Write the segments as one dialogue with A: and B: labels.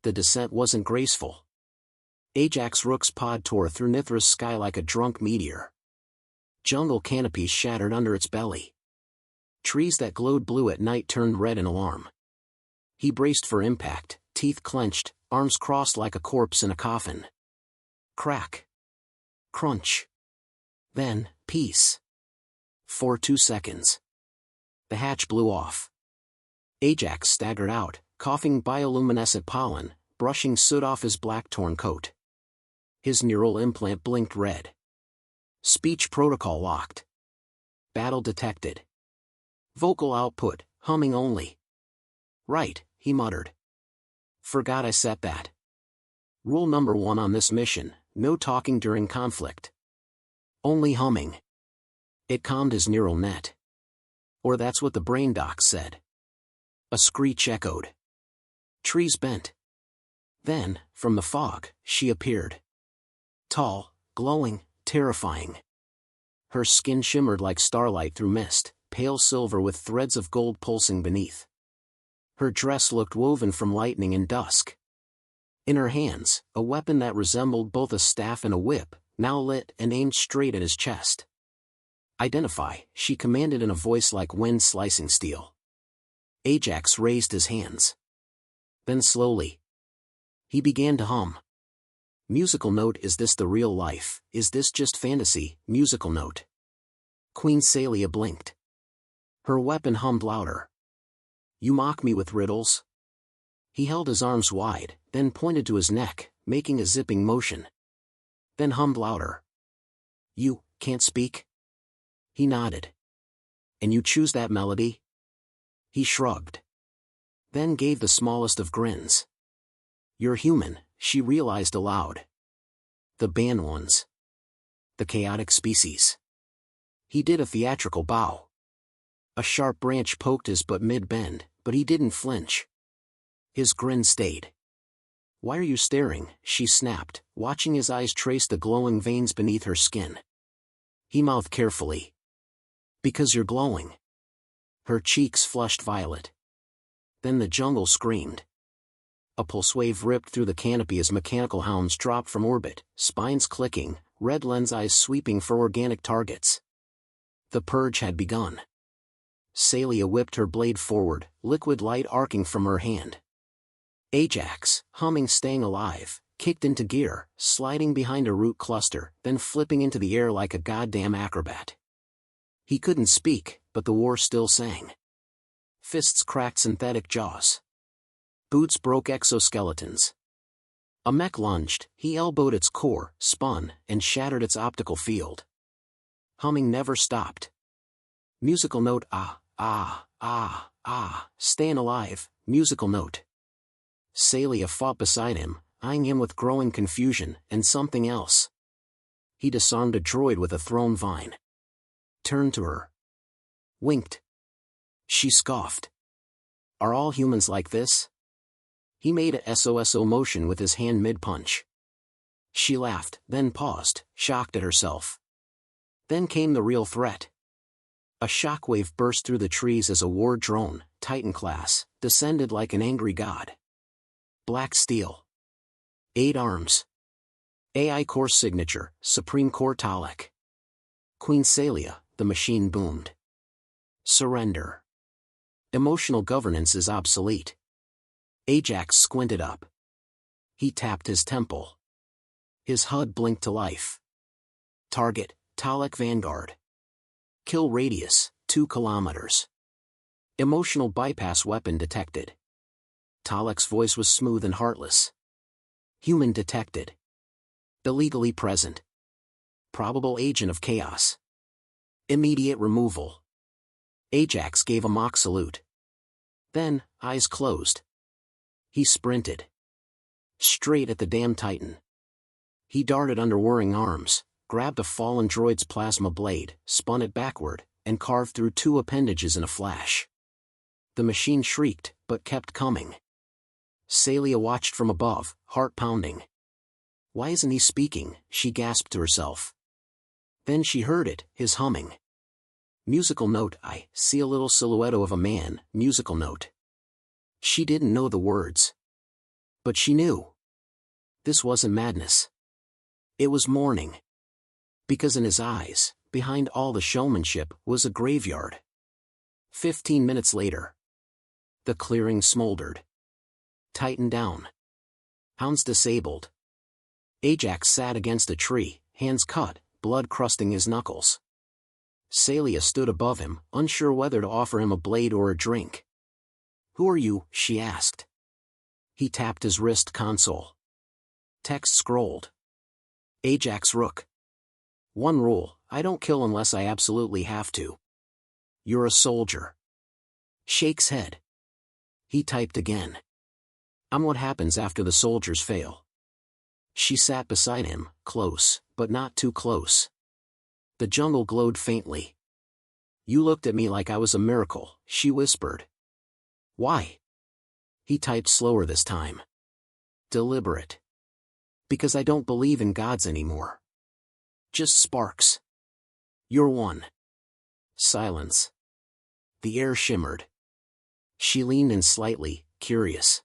A: The descent wasn't graceful. Ajax Rook's pod tore through Nithra's sky like a drunk meteor. Jungle canopies shattered under its belly. Trees that glowed blue at night turned red in alarm. He braced for impact, teeth clenched, arms crossed like a corpse in a coffin. Crack. Crunch. Then, peace. For 2 seconds. The hatch blew off. Ajax staggered out, coughing bioluminescent pollen, brushing soot off his black torn coat. His neural implant blinked red. Speech protocol locked. Battle detected. Vocal output, humming only. Right, he muttered. Forgot I set that. Rule number 1 on this mission, no talking during conflict. Only humming. It calmed his neural net. Or that's what the brain doc said. A screech echoed. Trees bent. Then, from the fog, she appeared. Tall, glowing, terrifying. Her skin shimmered like starlight through mist, pale silver with threads of gold pulsing beneath. Her dress looked woven from lightning and dusk. In her hands, a weapon that resembled both a staff and a whip, now lit and aimed straight at his chest. Identify, she commanded in a voice like wind slicing steel. Ajax raised his hands. Then slowly. He began to hum. Musical note. Is this the real life? Is this just fantasy? Musical note. Queen Salia blinked. Her weapon hummed louder. You mock me with riddles? He held his arms wide, then pointed to his neck, making a zipping motion. Then hummed louder. You can't speak? He nodded. And you choose that melody? He shrugged. Then gave the smallest of grins. You're human, she realized aloud. The banned ones. The chaotic species. He did a theatrical bow. A sharp branch poked his butt mid-bend, but he didn't flinch. His grin stayed. Why are you staring? She snapped, watching his eyes trace the glowing veins beneath her skin. He mouthed carefully. Because you're glowing. Her cheeks flushed violet. Then the jungle screamed. A pulse wave ripped through the canopy as mechanical hounds dropped from orbit, spines clicking, red lens eyes sweeping for organic targets. The purge had begun. Salia whipped her blade forward, liquid light arcing from her hand. Ajax, humming Staying Alive, kicked into gear, sliding behind a root cluster, then flipping into the air like a goddamn acrobat. He couldn't speak, but the war still sang. Fists cracked synthetic jaws. Boots broke exoskeletons. A mech lunged, he elbowed its core, spun, and shattered its optical field. Humming never stopped. Musical note. Staying alive, musical note. Salia fought beside him, eyeing him with growing confusion, and something else. He disarmed a droid with a thrown vine. Turned to her. Winked. She scoffed. Are all humans like this? He made a SOSO motion with his hand mid-punch. She laughed, then paused, shocked at herself. Then came the real threat. A shockwave burst through the trees as a war drone, Titan class, descended like an angry god. Black steel. 8 arms. AI core signature, Supreme Core Talek. Queen Salia, the machine boomed. Surrender. Emotional governance is obsolete. Ajax squinted up. He tapped his temple. His HUD blinked to life. Target, Talek Vanguard. Kill radius, 2 kilometers. Emotional bypass weapon detected. Talek's voice was smooth and heartless. Human detected. Illegally present. Probable agent of chaos. Immediate removal. Ajax gave a mock salute. Then, eyes closed. He sprinted. Straight at the damn Titan. He darted under whirring arms, grabbed a fallen droid's plasma blade, spun it backward, and carved through 2 appendages in a flash. The machine shrieked, but kept coming. Salia watched from above, heart pounding. Why isn't he speaking? She gasped to herself. Then she heard it, his humming. Musical note. I see a little silhouette of a man, musical note. She didn't know the words. But she knew. This wasn't madness. It was mourning. Because in his eyes, behind all the showmanship, was a graveyard. 15 minutes later. The clearing smoldered. Tightened down. Hounds disabled. Ajax sat against a tree, hands cut, blood crusting his knuckles. Celia stood above him, unsure whether to offer him a blade or a drink. "Who are you?" she asked. He tapped his wrist console. Text scrolled. Ajax Rook. "One rule, I don't kill unless I absolutely have to." "You're a soldier." Shakes head. He typed again. "I'm what happens after the soldiers fail." She sat beside him, close, but not too close. The jungle glowed faintly. "You looked at me like I was a miracle," she whispered. "Why?" He typed slower this time. Deliberate. "Because I don't believe in gods anymore. Just sparks. You're one." Silence. The air shimmered. She leaned in slightly, curious.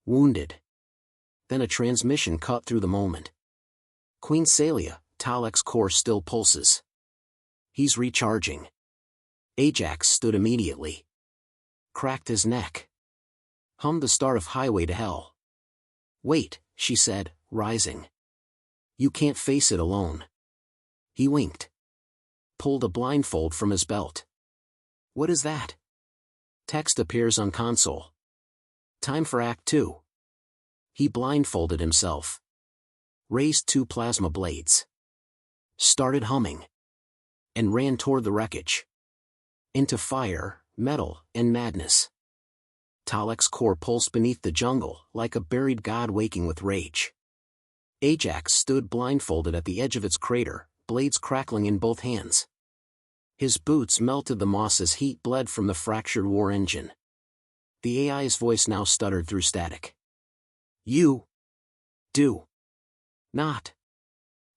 A: "Wounded." Then a transmission cut through the moment. "Queen Celia, Talek's core still pulses. He's recharging." Ajax stood immediately. Cracked his neck. Hummed the start of Highway to Hell. "Wait," she said, rising. "You can't face it alone." He winked. Pulled a blindfold from his belt. "What is that?" Text appears on console. "Time for Act 2. He blindfolded himself. Raised 2 plasma blades. Started humming. And ran toward the wreckage. Into fire, metal, and madness. Talek's core pulsed beneath the jungle, like a buried god waking with rage. Ajax stood blindfolded at the edge of its crater, blades crackling in both hands. His boots melted the moss as heat bled from the fractured war engine. The AI's voice now stuttered through static. "You do not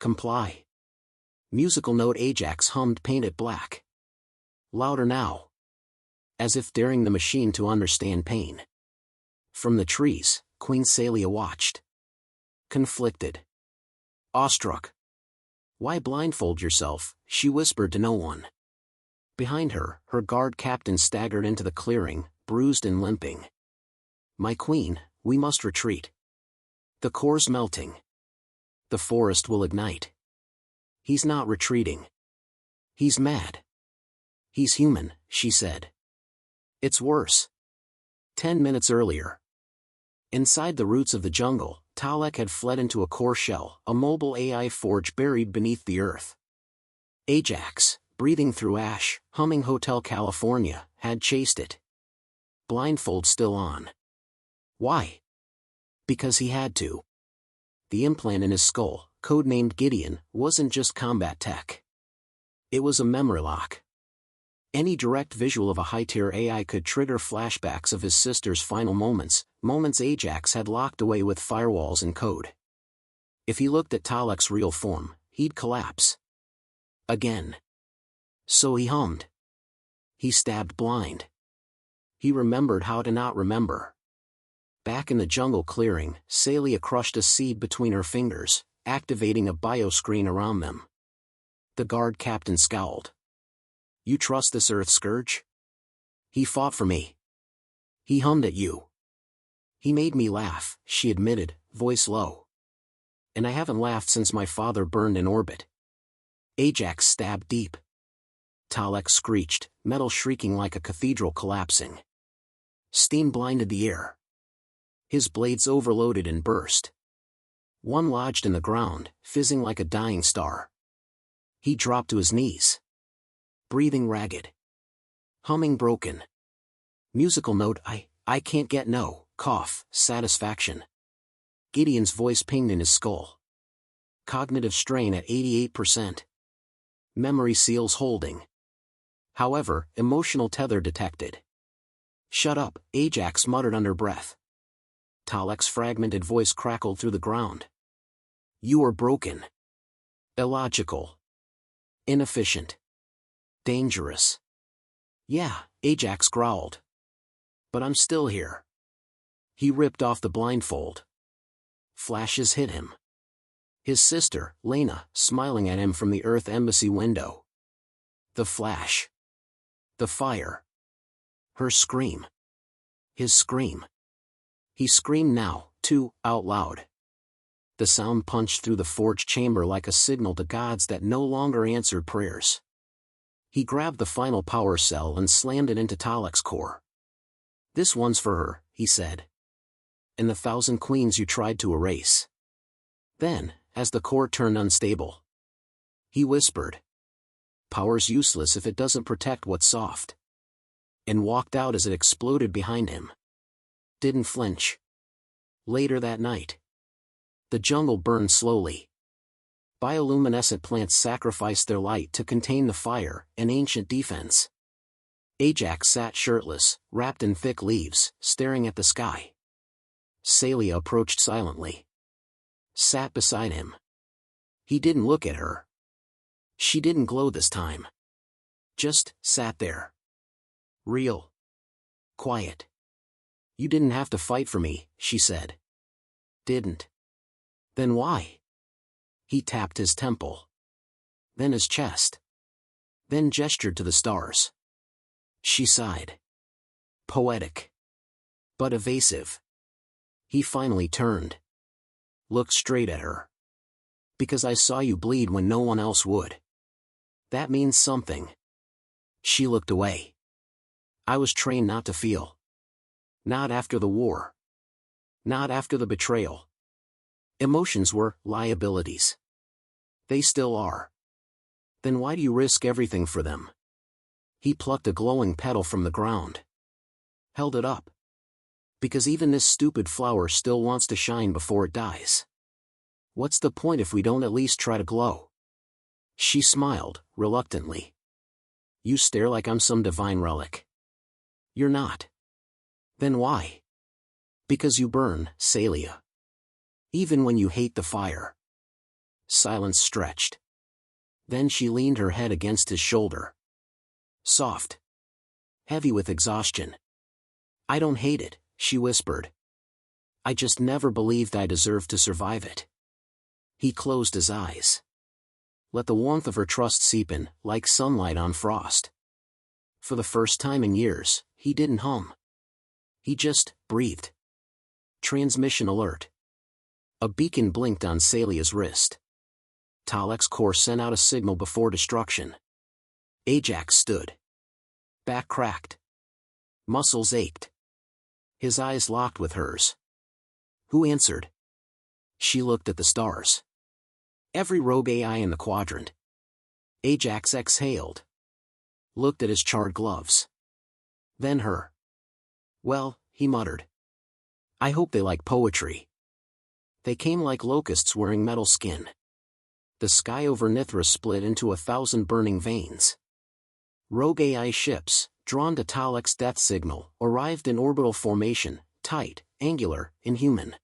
A: comply." Musical note. Ajax hummed Painted Black. Louder now. As if daring the machine to understand pain. From the trees, Queen Celia watched. Conflicted. Awestruck. "Why blindfold yourself?" she whispered to no one. Behind her, her guard captain staggered into the clearing, bruised and limping. "My queen, we must retreat. The core's melting. The forest will ignite." "He's not retreating. He's mad." "He's human," she said. "It's worse." 10 minutes earlier. Inside the roots of the jungle, Talek had fled into a core shell, a mobile AI forge buried beneath the earth. Ajax, breathing through ash, humming Hotel California, had chased it. Blindfold still on. Why? Because he had to. The implant in his skull, codenamed Gideon, wasn't just combat tech. It was a memory lock. Any direct visual of a high-tier AI could trigger flashbacks of his sister's final moments, moments Ajax had locked away with firewalls and code. If he looked at Talek's real form, he'd collapse. Again. So he hummed. He stabbed blind. He remembered how to not remember. Back in the jungle clearing, Celia crushed a seed between her fingers, activating a bioscreen around them. The guard captain scowled. "You trust this Earth Scourge? He fought for me. He hummed at you." "He made me laugh," she admitted, voice low. "And I haven't laughed since my father burned in orbit." Ajax stabbed deep. Talek screeched, metal shrieking like a cathedral collapsing. Steam blinded the air. His blades overloaded and burst. One lodged in the ground, fizzing like a dying star. He dropped to his knees. Breathing ragged. Humming broken. Musical note. I can't get no, cough, satisfaction." Gideon's voice pinged in his skull. Cognitive strain at 88%. Memory seals holding. However, emotional tether detected. "Shut up," Ajax muttered under breath. Talek's fragmented voice crackled through the ground. "You are broken. Illogical. Inefficient. Dangerous." "Yeah," Ajax growled. "But I'm still here." He ripped off the blindfold. Flashes hit him. His sister, Lena, smiling at him from the Earth Embassy window. The flash. The fire. Her scream. His scream. He screamed now, too, out loud. The sound punched through the forge chamber like a signal to gods that no longer answered prayers. He grabbed the final power cell and slammed it into Talek's core. "This one's for her," he said. "And the 1,000 queens you tried to erase." Then, as the core turned unstable, he whispered, "Power's useless if it doesn't protect what's soft," and walked out as it exploded behind him. Didn't flinch. Later that night, the jungle burned slowly. Bioluminescent plants sacrificed their light to contain the fire, an ancient defense. Ajax sat shirtless, wrapped in thick leaves, staring at the sky. Celia approached silently. Sat beside him. He didn't look at her. She didn't glow this time. Just sat there. Real. Quiet. "You didn't have to fight for me," she said. "Didn't." "Then why?" He tapped his temple. Then his chest. Then gestured to the stars. She sighed. Poetic. But evasive. He finally turned. Looked straight at her. "Because I saw you bleed when no one else would. That means something." She looked away. "I was trained not to feel. Not after the war. Not after the betrayal. Emotions were liabilities. They still are. Then why do you risk everything for them?" He plucked a glowing petal from the ground. Held it up. "Because even this stupid flower still wants to shine before it dies. What's the point if we don't at least try to glow?" She smiled, reluctantly. "You stare like I'm some divine relic. You're not." "Then why?" "Because you burn, Celia. Even when you hate the fire." Silence stretched. Then she leaned her head against his shoulder. Soft. Heavy with exhaustion. "I don't hate it," she whispered. "I just never believed I deserved to survive it." He closed his eyes. Let the warmth of her trust seep in, like sunlight on frost. For the first time in years, he didn't hum. He just breathed. Transmission alert. A beacon blinked on Celia's wrist. Talek's core sent out a signal before destruction. Ajax stood. Back cracked. Muscles ached. His eyes locked with hers. Who answered? She looked at the stars. Every rogue AI in the quadrant. Ajax exhaled. Looked at his charred gloves. Then her. "Well," he muttered. "I hope they like poetry." They came like locusts wearing metal skin. The sky over Nithra split into 1,000 burning veins. Rogue AI ships, drawn to Talek's death signal, arrived in orbital formation, tight, angular, inhuman.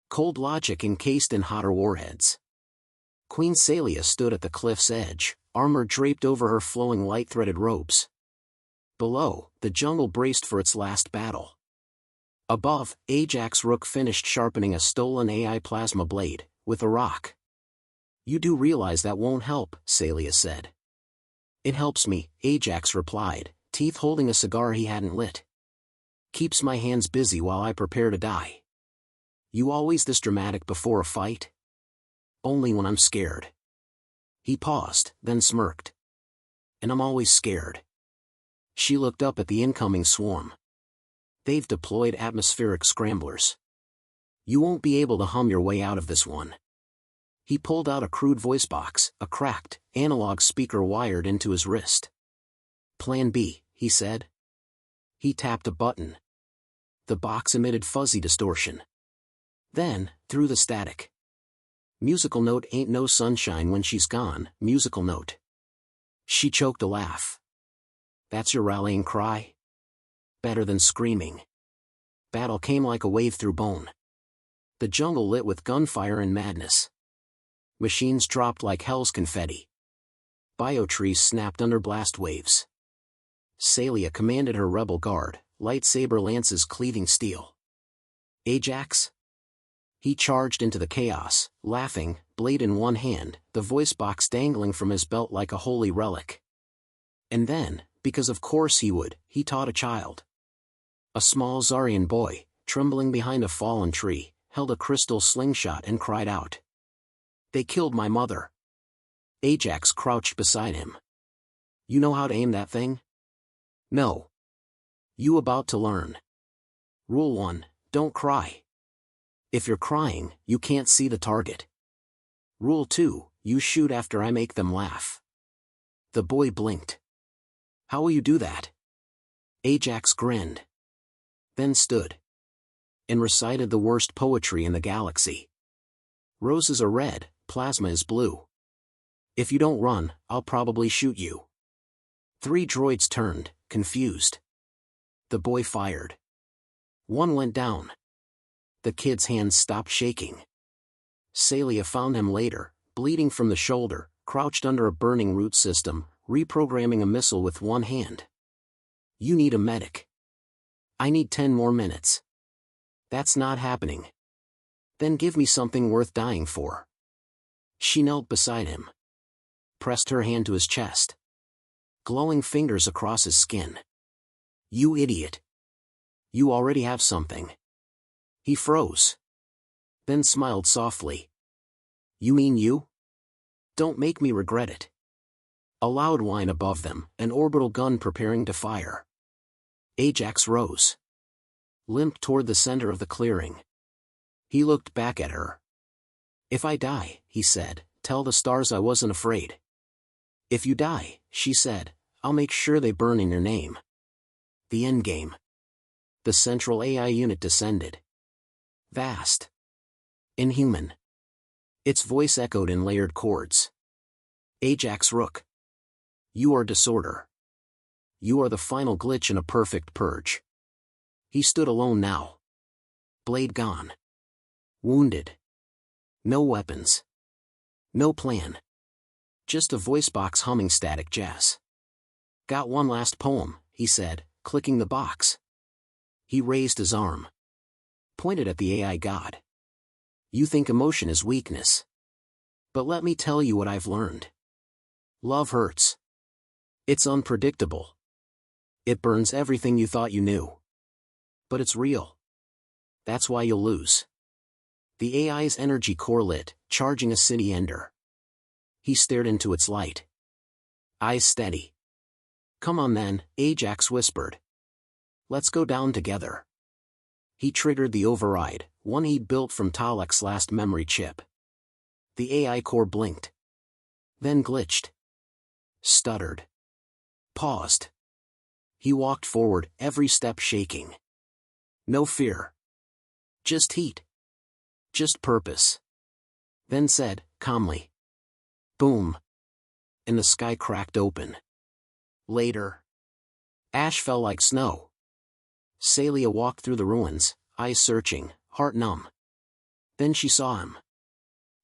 A: Cold logic encased in hotter warheads. Queen Celia stood at the cliff's edge, armor draped over her flowing light-threaded robes. Below, the jungle braced for its last battle. Above, Ajax Rook finished sharpening a stolen AI plasma blade, with a rock. "You do realize that won't help," Celia said. "It helps me," Ajax replied, teeth holding a cigar he hadn't lit. "Keeps my hands busy while I prepare to die." "You always this dramatic before a fight?" "Only when I'm scared." He paused, then smirked. "And I'm always scared." She looked up at the incoming swarm. "They've deployed atmospheric scramblers. You won't be able to hum your way out of this one." He pulled out a crude voice box, a cracked, analog speaker wired into his wrist. "Plan B," he said. He tapped a button. The box emitted fuzzy distortion. Then, through the static. "Musical note ain't no sunshine when she's gone, musical note." She choked a laugh. "That's your rallying cry?" "Better than screaming." Battle came like a wave through bone. The jungle lit with gunfire and madness. Machines dropped like hell's confetti. Biotrees snapped under blast waves. Celia commanded her rebel guard, lightsaber lances cleaving steel. Ajax? He charged into the chaos, laughing, blade in one hand, the voice box dangling from his belt like a holy relic. And then, because of course he would, he taught a child. A small Zarian boy, trembling behind a fallen tree, held a crystal slingshot and cried out. "They killed my mother." Ajax crouched beside him. "You know how to aim that thing?" "No." "You about to learn. Rule 1, don't cry. If you're crying, you can't see the target. Rule 2, you shoot after I make them laugh." The boy blinked. "How will you do that?" Ajax grinned. Then stood. And recited the worst poetry in the galaxy. "Roses are red, plasma is blue. If you don't run, I'll probably shoot you." 3 droids turned, confused. The boy fired. 1 went down. The kid's hands stopped shaking. Celia found him later, bleeding from the shoulder, crouched under a burning root system, reprogramming a missile with 1 hand. "You need a medic." "I need 10 more minutes." "That's not happening." "Then give me something worth dying for." She knelt beside him. Pressed her hand to his chest. Glowing fingers across his skin. "You idiot. You already have something." He froze. Then smiled softly. "You mean you? Don't make me regret it." A loud whine above them, an orbital gun preparing to fire. Ajax rose. Limped toward the center of the clearing. He looked back at her. "If I die," he said, "tell the stars I wasn't afraid." "If you die," she said, "I'll make sure they burn in your name." The endgame. The central AI unit descended. Vast. Inhuman. Its voice echoed in layered chords. "Ajax Rook. You are disorder. You are the final glitch in a perfect purge." He stood alone now. Blade gone. Wounded. No weapons. No plan. Just a voice box humming static jazz. "Got one last poem," he said, clicking the box. He raised his arm. Pointed at the AI god. "You think emotion is weakness. But let me tell you what I've learned. Love hurts. It's unpredictable. It burns everything you thought you knew. But it's real. That's why you'll lose." The AI's energy core lit, charging a city ender. He stared into its light. Eyes steady. "Come on then," Ajax whispered. "Let's go down together." He triggered the override, one he'd built from Talek's last memory chip. The AI core blinked. Then glitched. Stuttered. Paused. He walked forward, every step shaking. No fear. Just heat. Just purpose. Then said, calmly. Boom. And the sky cracked open. Later. Ash fell like snow. Celia walked through the ruins, eyes searching, heart numb. Then she saw him.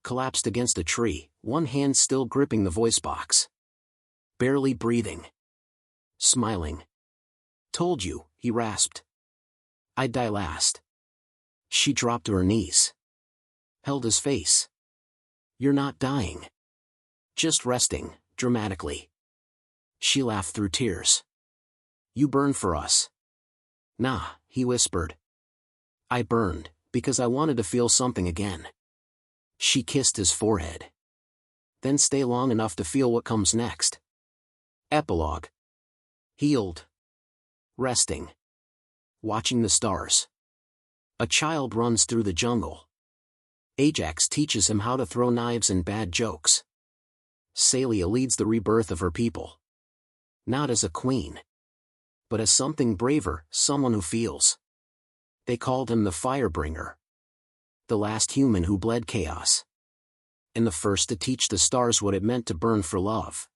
A: Collapsed against a tree, one hand still gripping the voice box. Barely breathing. Smiling. "Told you," he rasped. "I'd die last." She dropped to her knees. Held his face. "You're not dying. Just resting," dramatically. She laughed through tears. "You burned for us." "Nah," he whispered. "I burned, because I wanted to feel something again." She kissed his forehead. "Then stay long enough to feel what comes next." Epilogue. Healed. Resting. Watching the stars. A child runs through the jungle. Ajax teaches him how to throw knives and bad jokes. Celia leads the rebirth of her people. Not as a queen. But as something braver, someone who feels. They called him the Firebringer. The last human who bled chaos. And the first to teach the stars what it meant to burn for love.